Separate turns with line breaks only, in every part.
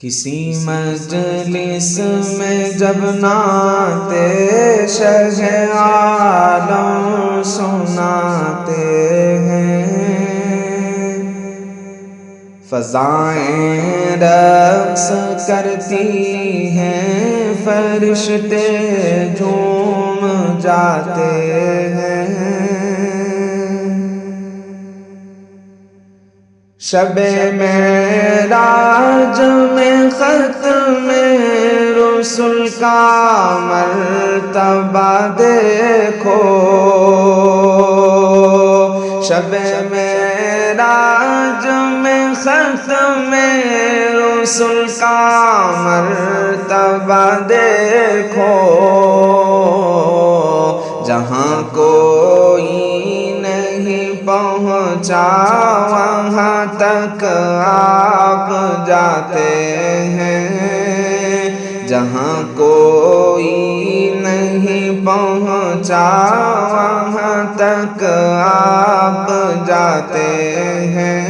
کسی مجلس میں جب نعت شہ عالم سناتے ہیں، فضائیں رقص کرتی ہیں، فرشتے جھوم جاتے ہیں۔ شب معراج میں ختم رسل کا مرتبہ دیکھو، شب معراج میں ختم رسل کا مرتبہ دیکھو، جہاں کوئی نہیں پہنچا وہاں تک آپ جاتے ہیں، جہاں کوئی نہیں پہنچا وہاں تک آپ جاتے ہیں۔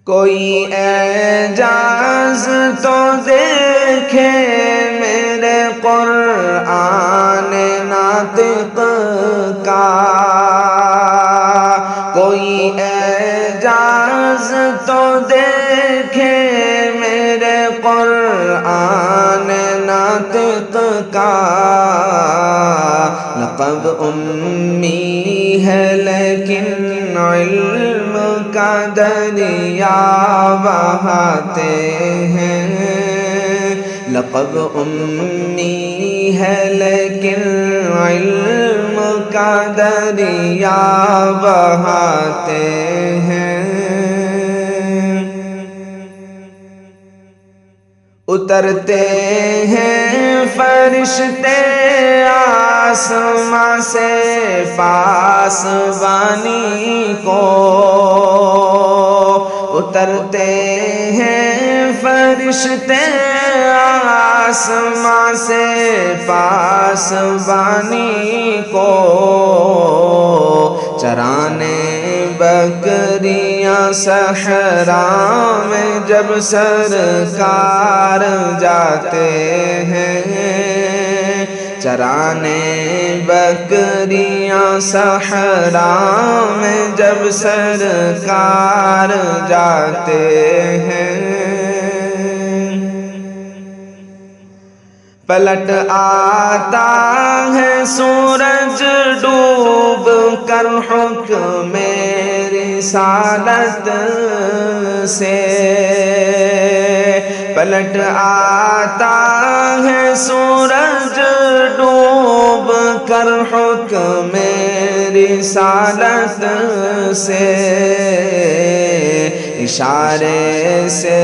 کوئی اعجاز تو دیکھے میرے قرآن ناطق کا، کوئی اعجاز تو دیکھے میرے قرآن ناطق کا۔ لقب امی ہے لیکن علم کا دریا بہاتے ہیں، لقب امی ہے لیکن علم کا دریا بہاتے ہیں۔ اترتے ہیں فرشتے آسمان سے پاسبانی کو، اترتے ہیں فرشتے آسمان سے پاسبانی کو، چرانے بکریاں صحرا میں جب سرکار جاتے ہیں، چرانے بکریاں صحرا میں جب سرکار جاتے ہیں، پلٹ آتا ہے سورج ڈوب کر حکم رسالت سے، پلٹ آتا ہے سورج ڈوب کر حکم رسالت سے، اشارے سے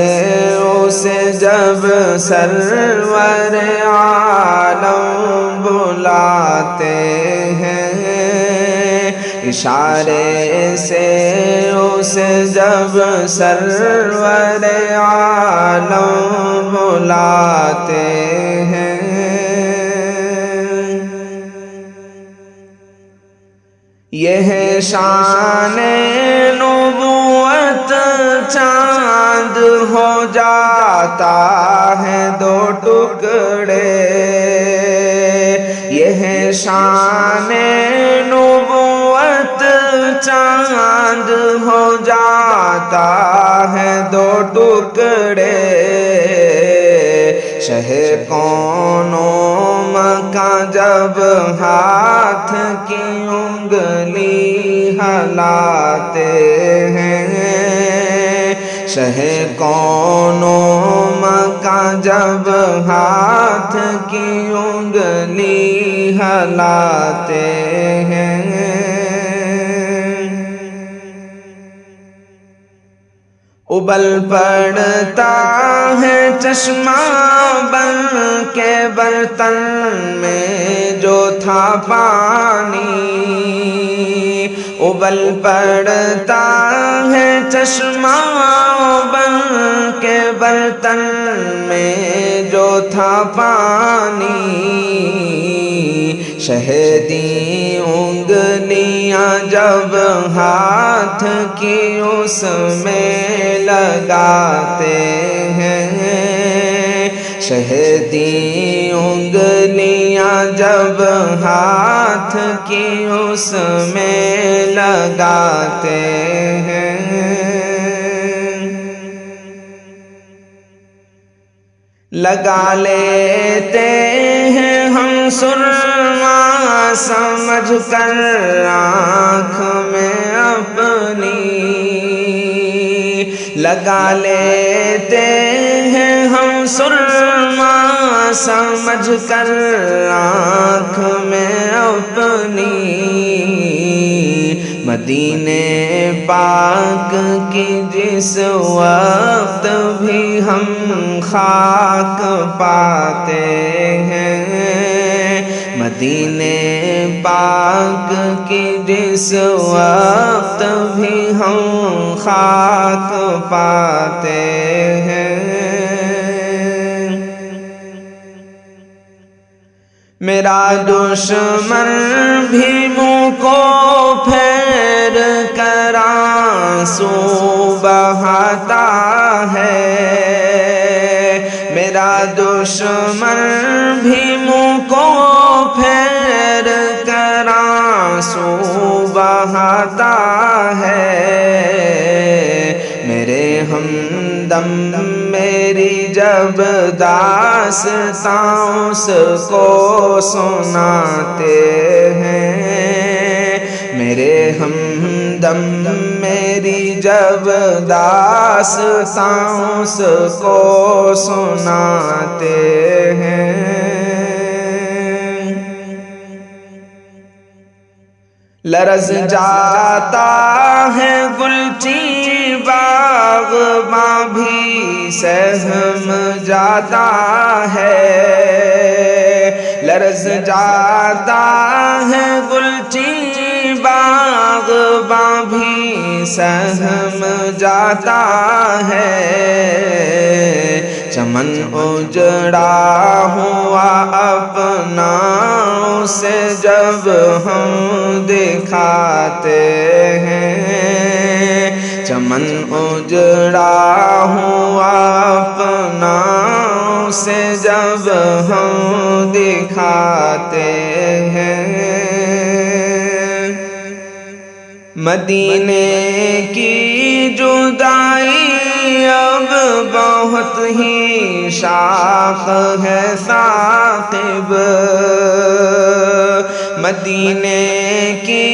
اسے جب سرور عالم بلاتے ہیں، اشارے سے اسے جب سرور عالم بلاتے ہیں۔ یہ ہے شان نبوت، چاند ہو جاتا ہے دو ٹکڑے، یہ ہے شان نبوت، چاند ہو جاتا ہے دو ٹکڑے، شہ کون و مکان جب ہاتھ کی انگلی ہلاتے ہیں، شہ کون و مکان جب ہاتھ کی انگلی ہلاتے ہیں۔ ابل پڑتا ہے چشمہ بن کے برتن میں جو تھا پانی، ابل پڑتا ہے چشمہ بن کے برتن میں جو تھا پانی، شہدی انگلیاں جب ہاتھ کی اس میں لگاتے ہیں، شہدی انگلیاں جب ہاتھ کی اس میں لگاتے ہیں، لگا لیتے ہیں ہم سرما سمجھ کر آنکھ میں اپنی، لگا لیتے ہیں ہم سرما سمجھ کر آنکھ میں اپنی، مدینے پاک کی جس وقت بھی ہم خاک پاتے ہیں، مدینے پاک کی جس وقت بھی ہم خاک پاتے ہیں، میرا دشمن بھی منہ کو پھیر کر آنسو بہاتا ہے، میرا دشمن بھی منہ کو پھیر کر آنسو بہاتا ہے، میرے ہمدم میری جب داستاں اس کو سناتے ہیں، میرے ہمدم میری جب داستاں اس کو سناتے ہیں، لرز جاتا ہے گلچی باغباں بھی سہم جاتا ہے، لرز جاتا ہے گلچی باغباں بھی سہم جاتا ہے، چمن اجڑا ہوا اپنا اسے جب ہم دکھاتے ہیں، چمن اجڑا ہوا اپنا اسے جب ہم دکھاتے ہیں، مدینے کی جدائی اب بہت ہی شاق ہے ثاقب، مدینے کی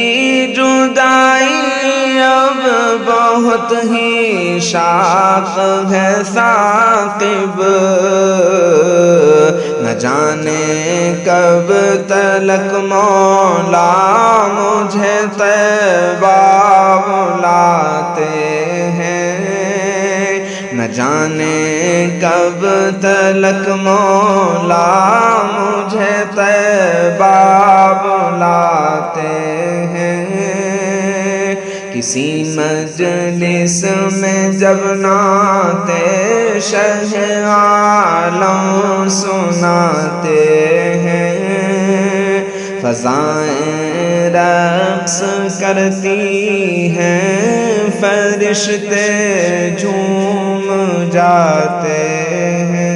جدائی اب بہت ہی شاق ہے ثاقب، نہ جانے کب تلک مولا مجھے طیبہ بلاتے ہیں، نہ جانے کب تلک مولا مجھے طیبہ بلاتے ہیں، کسی مجلس میں جب نعت شہ عالم سناتے ہیں، فضائیں رقص کرتی ہیں، فرشتے جھوم جاتے ہیں۔